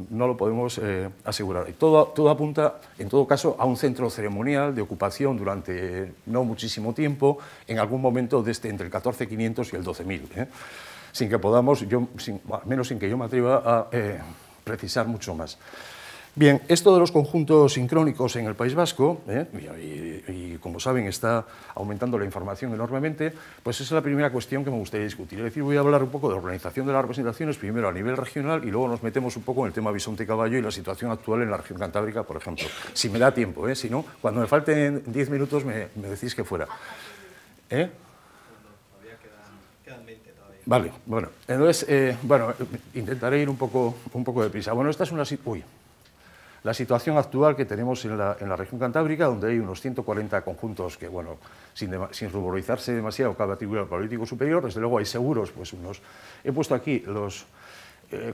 S1: no lo podemos asegurar. Y todo apunta, en todo caso, a un centro ceremonial de ocupación durante no muchísimo tiempo, en algún momento entre el 14.500 y el 12.000, sin que podamos, al menos sin que yo me atreva a precisar mucho más. Bien, esto de los conjuntos sincrónicos en el País Vasco, y como saben está aumentando la información enormemente, pues esa es la primera cuestión que me gustaría discutir. Es decir, voy a hablar un poco de organización de las representaciones, primero a nivel regional y luego nos metemos un poco en el tema bisonte-caballo y la situación actual en la región cantábrica, por ejemplo. Si me da tiempo, si no, cuando me falten 10 minutos me decís que fuera.
S2: Todavía quedan 20 todavía.
S1: Vale, bueno, entonces, intentaré ir un poco deprisa. Bueno, esta es la situación actual que tenemos en la región cantábrica, donde hay unos 140 conjuntos que, bueno, sin ruborizarse demasiado, cabe atribuir al Paleolítico superior. Desde luego hay seguros, pues he puesto aquí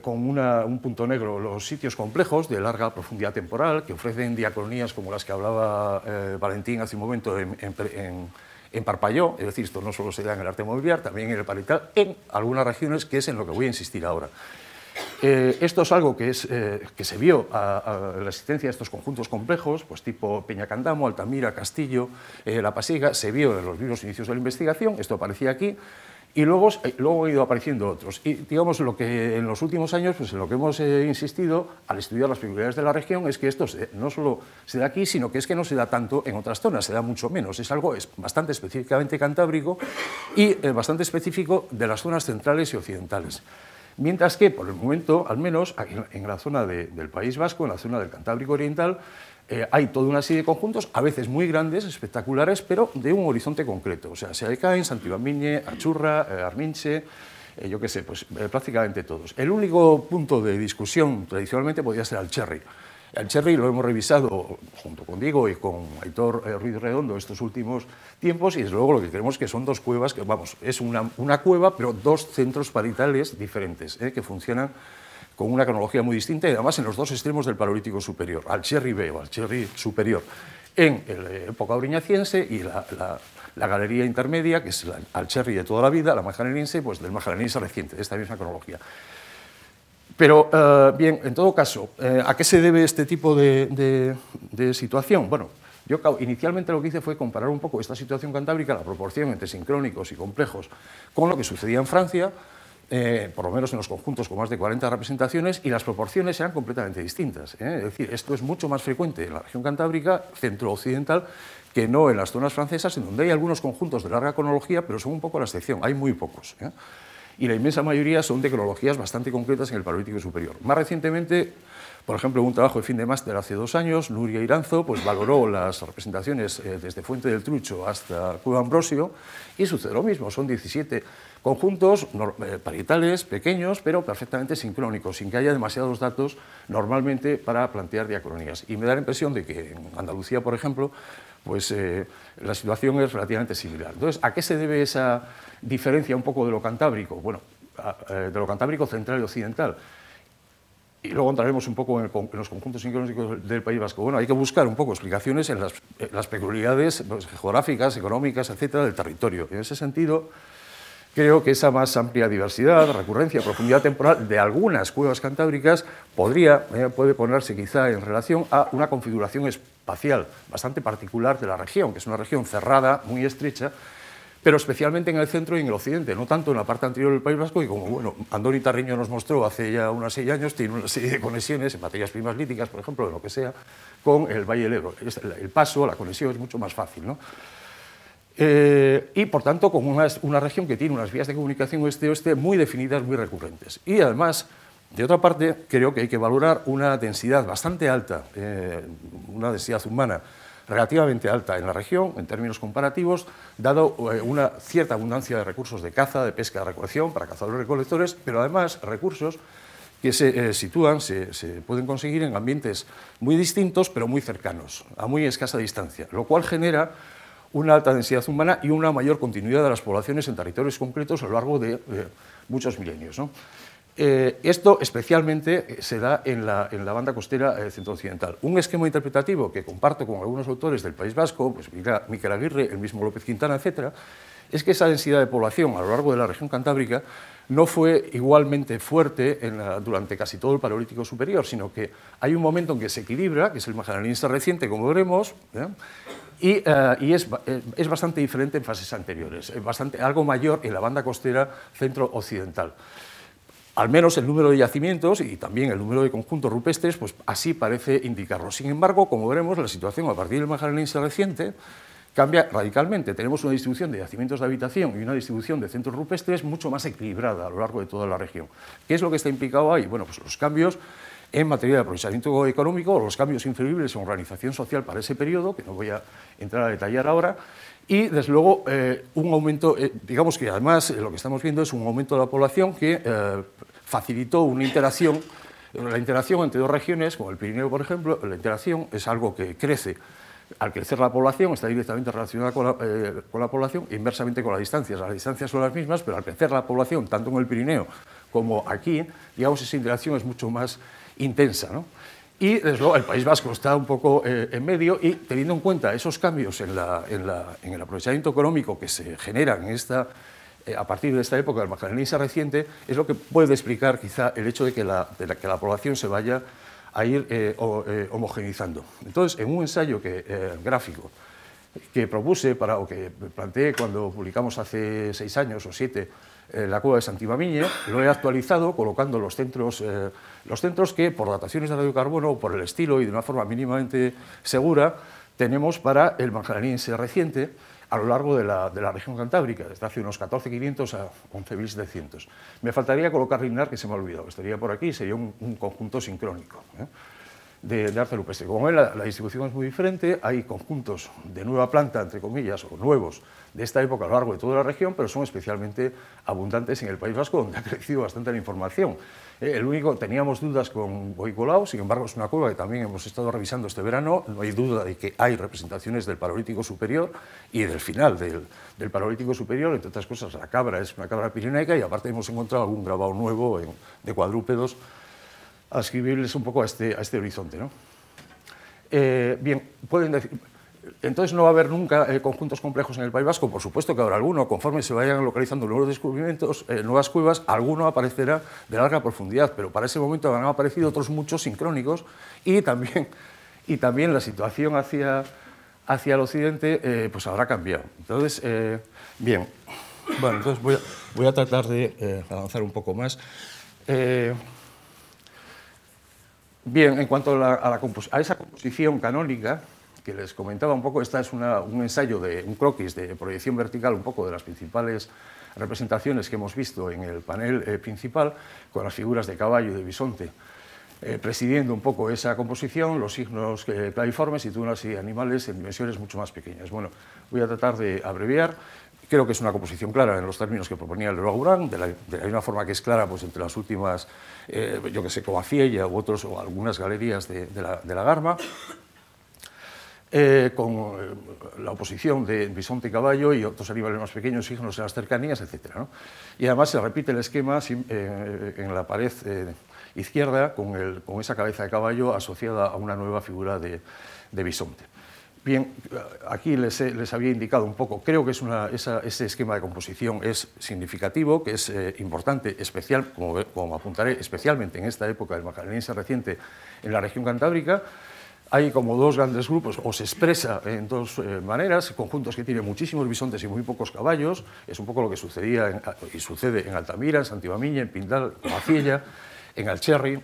S1: con un punto negro los sitios complejos de larga profundidad temporal que ofrecen diacronías como las que hablaba Valentín hace un momento en Parpalló, es decir, esto no solo se da en el arte mobiliar, también en el parietal, en algunas regiones, que es en lo que voy a insistir ahora. Esto es algo que se vio a la existencia de estos conjuntos complejos, pues tipo Peñacandamo, Altamira, Castillo, La Pasiega, se vio en los mismos inicios de la investigación, esto aparecía aquí, y luego han ido apareciendo otros. Y digamos lo que en los últimos años, pues en lo que hemos insistido al estudiar las peculiaridades de la región es que esto no solo se da aquí, sino que es que no se da tanto en otras zonas, se da mucho menos. Es algo bastante específicamente cantábrico y bastante específico de las zonas centrales y occidentales. Mientras que, por el momento, al menos en la zona del País Vasco, en la zona del Cantábrico Oriental, hay toda una serie de conjuntos, a veces muy grandes, espectaculares, pero de un horizonte concreto. O sea, Seadecaen, Santibamiñe, Achurra, Arminche, yo qué sé, pues prácticamente todos. El único punto de discusión tradicionalmente podía ser Alcherri. Alcherri lo hemos revisado junto con Diego y con Aitor Ruiz Redondo estos últimos tiempos y desde luego lo que creemos que son dos cuevas, que vamos, es una cueva, pero dos centros parietales diferentes, que funcionan con una cronología muy distinta y además en los dos extremos del Paleolítico superior, Alcherri B o Alcherri superior, en la época auriñaciense y la galería intermedia, que es el Alcherri de toda la vida, la Majalenense, pues del Majalenense reciente, de esta misma cronología. Pero, bien, en todo caso, ¿a qué se debe este tipo de situación? Bueno, yo inicialmente lo que hice fue comparar un poco esta situación cantábrica, la proporción entre sincrónicos y complejos, con lo que sucedía en Francia, por lo menos en los conjuntos con más de 40 representaciones, y las proporciones eran completamente distintas. Es decir, esto es mucho más frecuente en la región cantábrica, centro-occidental, que no en las zonas francesas, en donde hay algunos conjuntos de larga cronología, pero son un poco la excepción, hay muy pocos. Y la inmensa mayoría son de cronologías bastante concretas en el Paleolítico superior. Más recientemente, por ejemplo, un trabajo de fin de máster hace 2 años, Nuria Iranzo pues, valoró las representaciones desde Fuente del Trucho hasta Cueva Ambrosio y sucede lo mismo, son 17 conjuntos parietales, pequeños, pero perfectamente sincrónicos, sin que haya demasiados datos normalmente para plantear diacronías. Y me da la impresión de que en Andalucía, por ejemplo, pues la situación es relativamente similar. Entonces, ¿a qué se debe esa diferencia un poco de lo cantábrico? Bueno, de lo cantábrico central y occidental. y luego entraremos un poco en los conjuntos sincrónicos del País Vasco. Bueno, hay que buscar un poco explicaciones en las peculiaridades pues, geográficas, económicas, etcétera, del territorio. En ese sentido, creo que esa más amplia diversidad, recurrencia, profundidad temporal de algunas cuevas cantábricas puede ponerse quizá en relación a una configuración espacial bastante particular de la región, que es una región cerrada, muy estrecha, pero especialmente en el centro y en el occidente, no tanto en la parte anterior del País Vasco, y como bueno, Andoni Tarriño nos mostró hace ya unos 6 años, tiene una serie de conexiones en materias primas líticas, por ejemplo, de lo que sea, con el Valle del Ebro. El paso, la conexión es mucho más fácil, ¿no? Y por tanto con una región que tiene unas vías de comunicación oeste-oeste muy definidas, muy recurrentes. Y además, de otra parte, creo que hay que valorar una densidad bastante alta, una densidad humana relativamente alta en la región, en términos comparativos, dado una cierta abundancia de recursos de caza, de pesca, de recolección para cazadores y recolectores, pero además recursos que se pueden conseguir en ambientes muy distintos, pero muy cercanos, a muy escasa distancia, lo cual genera una alta densidad humana y una mayor continuidad de las poblaciones en territorios concretos a lo largo de muchos milenios, ¿no? Esto especialmente se da en la banda costera centro-occidental. Un esquema interpretativo que comparto con algunos autores del País Vasco, pues Miquel Aguirre, el mismo López Quintana, etcétera, es que esa densidad de población a lo largo de la región cantábrica no fue igualmente fuerte durante casi todo el Paleolítico superior, sino que hay un momento en que se equilibra, que es el Magellaniense reciente, como veremos, y es bastante diferente en fases anteriores, algo mayor en la banda costera centro-occidental. Al menos el número de yacimientos y también el número de conjuntos rupestres, pues así parece indicarlo. Sin embargo, como veremos, la situación a partir del Magellaniense reciente cambia radicalmente. Tenemos una distribución de yacimientos de habitación y una distribución de centros rupestres mucho más equilibrada a lo largo de toda la región. ¿Qué es lo que está implicado ahí? Bueno, pues los cambios en materia de aprovechamiento económico, los cambios inferibles en organización social para ese periodo, que no voy a entrar a detallar ahora, y desde luego un aumento, digamos que además lo que estamos viendo es un aumento de la población que facilitó una interacción, la interacción entre dos regiones, como el Pirineo, por ejemplo. La interacción es algo que crece. Al crecer la población está directamente relacionada con la población e inversamente con las distancias. Las distancias son las mismas, pero al crecer la población, tanto en el Pirineo como aquí, digamos, esa interacción es mucho más intensa, ¿no? Y, desde luego, el País Vasco está un poco en medio y, teniendo en cuenta esos cambios en el aprovechamiento económico que se generan a partir de esta época del Magellaniense reciente, es lo que puede explicar quizá el hecho de que la población se vaya a ir homogeneizando. Entonces, en un ensayo gráfico que propuse o que planteé cuando publicamos hace 6 años o 7 la cueva de Santibamiñe, lo he actualizado colocando los centros que por dataciones de radiocarbono o por el estilo y de una forma mínimamente segura tenemos para el Magellaniense reciente a lo largo de la región cantábrica, desde hace unos 14.500 a 11.700. Me faltaría colocar Lignar, que se me ha olvidado, estaría por aquí, sería un conjunto sincrónico de arte rupestre. Como ven, la distribución es muy diferente, hay conjuntos de nueva planta, entre comillas, o nuevos, de esta época a lo largo de toda la región, pero son especialmente abundantes en el País Vasco, donde ha crecido bastante la información. Teníamos dudas con Goicolau, sin embargo es una cueva que también hemos estado revisando este verano, no hay duda de que hay representaciones del Paleolítico superior y del final del Paleolítico superior, entre otras cosas la cabra es una cabra pirenaica y aparte hemos encontrado algún grabado nuevo de cuadrúpedos adscribibles un poco a este horizonte, ¿no? Bien, pueden decir, entonces no va a haber nunca conjuntos complejos en el País Vasco. Por supuesto que habrá alguno, conforme se vayan localizando nuevos descubrimientos, nuevas cuevas, alguno aparecerá de larga profundidad, pero para ese momento habrán aparecido otros muchos sincrónicos y también la situación hacia el occidente pues habrá cambiado. Entonces, bien, bueno, entonces voy a tratar de avanzar un poco más. Bien, en cuanto a esa composición canónica que les comentaba un poco, esta es un ensayo un croquis de proyección vertical un poco de las principales representaciones que hemos visto en el panel principal, con las figuras de caballo y de bisonte, presidiendo un poco esa composición, los signos claviformes y todas una serie de animales en dimensiones mucho más pequeñas. Bueno, voy a tratar de abreviar. Creo que es una composición clara en los términos que proponía el Leroy-Gourhan, de la misma forma que es clara pues, entre las últimas, yo que sé, como Aciella u otros, o algunas galerías de la Garma, con la oposición de bisonte y caballo y otros animales más pequeños, signos en las cercanías, etc., ¿no? Y además se repite el esquema en la pared izquierda con esa cabeza de caballo asociada a una nueva figura de bisonte. Bien, aquí les había indicado un poco, creo que ese esquema de composición es significativo, que es importante, especial, como apuntaré, especialmente en esta época del Magdaleniense reciente en la región cantábrica. Hay como dos grandes grupos, o se expresa en dos maneras, conjuntos que tienen muchísimos bisontes y muy pocos caballos, es un poco lo que sucedía y sucede en Altamira, en Santibamiña, en Pindal, en Covaciella, en Alcherri.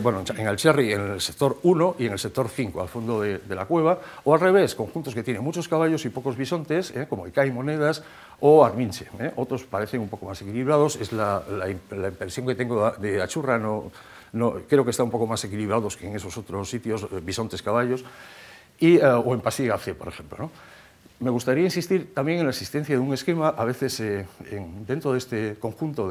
S1: Bueno, en Alcherri en el sector 1 y en el sector 5, al fondo de la cueva, o al revés, conjuntos que tienen muchos caballos y pocos bisontes, como Icay, Monedas o Arminche. Otros parecen un poco más equilibrados, es la impresión que tengo de Achurra, creo que están un poco más equilibrados que en esos otros sitios, bisontes, caballos, o en Pasiga C, por ejemplo, ¿no? Me gustaría insistir también en la existencia de un esquema, a veces dentro de este conjunto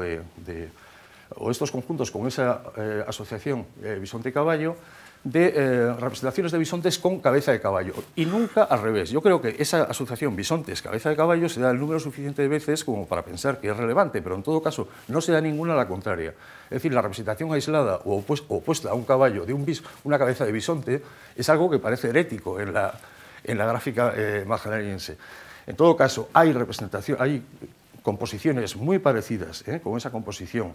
S1: o estos conjuntos con esa asociación bisonte-caballo, de representaciones de bisontes con cabeza de caballo, y nunca al revés. Yo creo que esa asociación bisontes-cabeza de caballo se da el número suficiente de veces como para pensar que es relevante, pero en todo caso no se da ninguna a la contraria. Es decir, la representación aislada o opuesta a un caballo de una cabeza de bisonte es algo que parece herético en la gráfica magdaleniense. En todo caso, hay composiciones muy parecidas con esa composición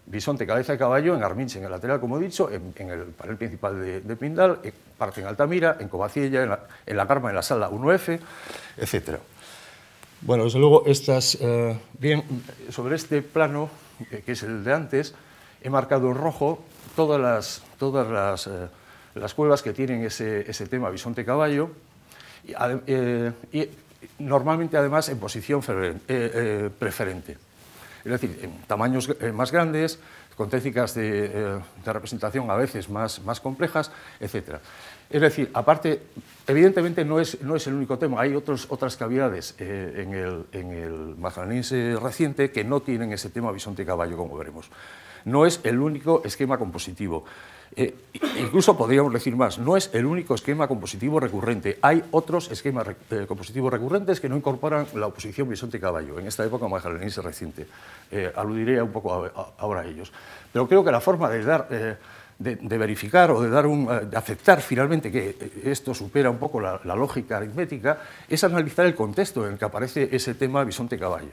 S1: bisonte, cabeza de caballo, en Arminche, en el lateral, como he dicho, en el panel principal de Pindal, parte en Altamira, en Covaciella, en la Carma, en la sala 1F, etc. Bueno, desde luego, bien, sobre este plano, que es el de antes, he marcado en rojo todas las cuevas que tienen ese tema bisonte-caballo, y normalmente, además, en posición preferente. Es decir, en tamaños más grandes, con técnicas de representación a veces más complejas, etc. Es decir, aparte, evidentemente no es el único tema, hay otras cavidades en el magdaleniense reciente que no tienen ese tema bisonte-caballo, como veremos. No es el único esquema compositivo. Incluso podríamos decir más, no es el único esquema compositivo recurrente. Hay otros esquemas compositivos recurrentes que no incorporan la oposición bisonte-caballo, en esta época magdaleniense reciente. Aludiré un poco ahora a ellos. Pero creo que la forma de verificar o de aceptar finalmente que esto supera un poco la lógica aritmética es analizar el contexto en el que aparece ese tema bisonte-caballo.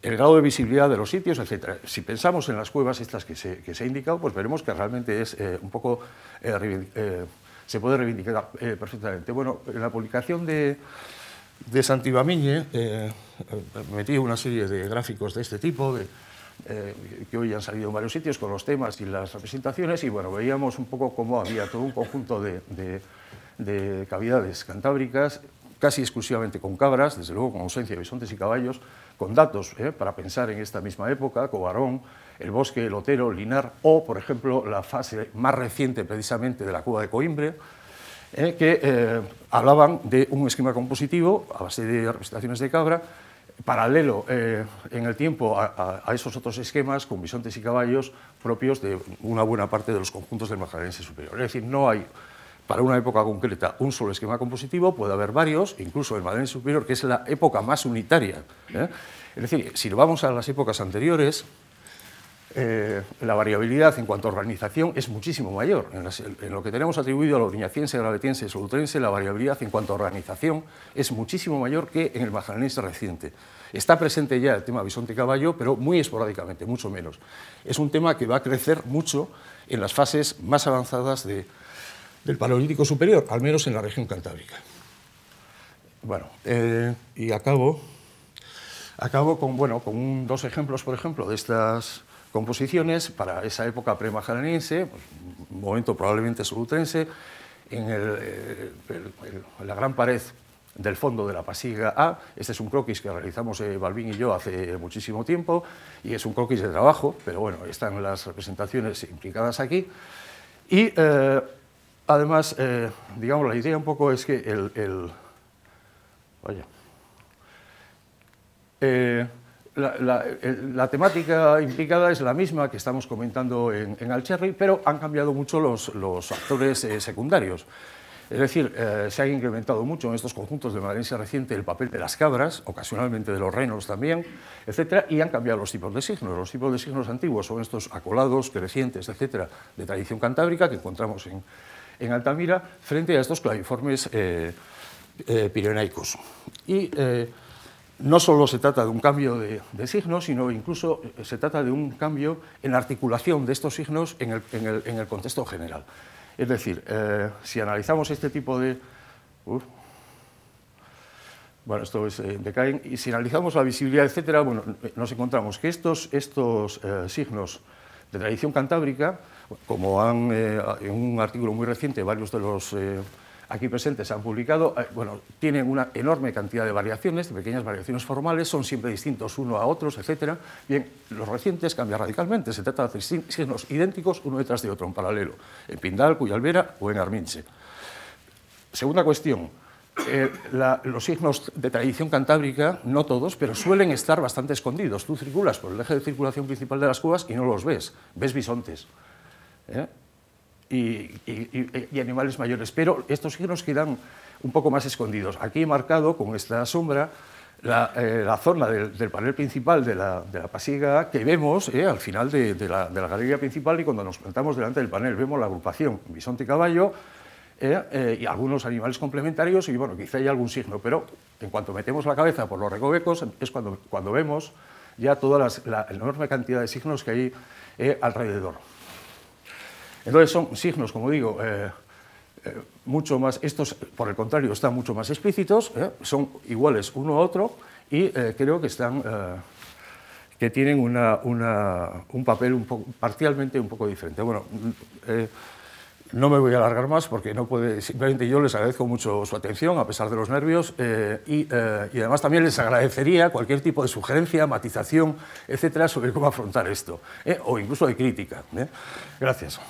S1: El grado de visibilidad de los sitios, etc. Si pensamos en las cuevas estas que se ha indicado, pues veremos que realmente es un poco, se puede reivindicar perfectamente. Bueno, en la publicación de Santibamiñe metí una serie de gráficos de este tipo, que hoy han salido en varios sitios con los temas y las representaciones, y bueno, veíamos un poco cómo había todo un conjunto de cavidades cantábricas, casi exclusivamente con cabras, desde luego con ausencia de bisontes y caballos, con datos para pensar en esta misma época, Cobarón, el Bosque, el Otero, Linar, o, por ejemplo, la fase más reciente precisamente de la cueva de Coimbre, que hablaban de un esquema compositivo a base de representaciones de cabra, paralelo en el tiempo a esos otros esquemas con bisontes y caballos propios de una buena parte de los conjuntos del magdaleniense superior. Es decir, no hay para una época concreta un solo esquema compositivo, puede haber varios, incluso el magdaleniense superior, que es la época más unitaria. Es decir, si vamos a las épocas anteriores, la variabilidad en cuanto a organización es muchísimo mayor. En lo que tenemos atribuido a lo viñaciense, gravetiense y solutrense, la variabilidad en cuanto a organización es muchísimo mayor que en el magdaleniense reciente. Está presente ya el tema bisonte-caballo, pero muy esporádicamente, mucho menos. Es un tema que va a crecer mucho en las fases más avanzadas del Paleolítico superior, al menos en la región cantábrica. Bueno, y acabo con dos ejemplos, por ejemplo, de estas composiciones para esa época pre-magdaleniense, pues, un momento probablemente solutrense, en la gran pared del fondo de la Pasiga A. Este es un croquis que realizamos Balbín y yo hace muchísimo tiempo, y es un croquis de trabajo, pero bueno, están las representaciones implicadas aquí. Y además, digamos, la idea un poco es que la temática implicada es la misma que estamos comentando en Alcherri, pero han cambiado mucho los actores secundarios. Es decir, se ha incrementado mucho en estos conjuntos de Valencia reciente el papel de las cabras, ocasionalmente de los renos también, etcétera, y han cambiado los tipos de signos. Los tipos de signos antiguos son estos acolados, crecientes, etcétera, de tradición cantábrica que encontramos en Altamira, frente a estos claviformes pirenaicos. Y no solo se trata de un cambio de signos, sino incluso se trata de un cambio en la articulación de estos signos en el contexto general. Es decir, si analizamos este tipo de... bueno, esto es decaen, y si analizamos la visibilidad, etcétera, bueno, nos encontramos que estos signos de tradición cantábrica, como en un artículo muy reciente varios de los aquí presentes han publicado, bueno, tienen una enorme cantidad de variaciones, de pequeñas variaciones formales, son siempre distintos uno a otros, etcétera. Bien, los recientes cambian radicalmente, se trata de signos idénticos uno detrás de otro, en paralelo, en Pindal, Cuyalbera o en Arminche. Segunda cuestión, los signos de tradición cantábrica, no todos, pero suelen estar bastante escondidos. Tú circulas por el eje de circulación principal de las cuevas y no los ves bisontes. Y animales mayores, pero estos signos quedan un poco más escondidos. Aquí he marcado con esta sombra la zona del panel principal de la pasiga que vemos al final de la galería principal, y cuando nos plantamos delante del panel vemos la agrupación bisonte y caballo y algunos animales complementarios, y bueno, quizá hay algún signo, pero en cuanto metemos la cabeza por los recovecos es cuando vemos ya toda la enorme cantidad de signos que hay alrededor. Entonces son signos, como digo, mucho más, estos por el contrario están mucho más explícitos, son iguales uno a otro y creo que que tienen un papel parcialmente un poco diferente. Bueno, no me voy a alargar más porque no puede, simplemente yo les agradezco mucho su atención a pesar de los nervios y además también les agradecería cualquier tipo de sugerencia, matización, etcétera, sobre cómo afrontar esto, o incluso de crítica. Gracias.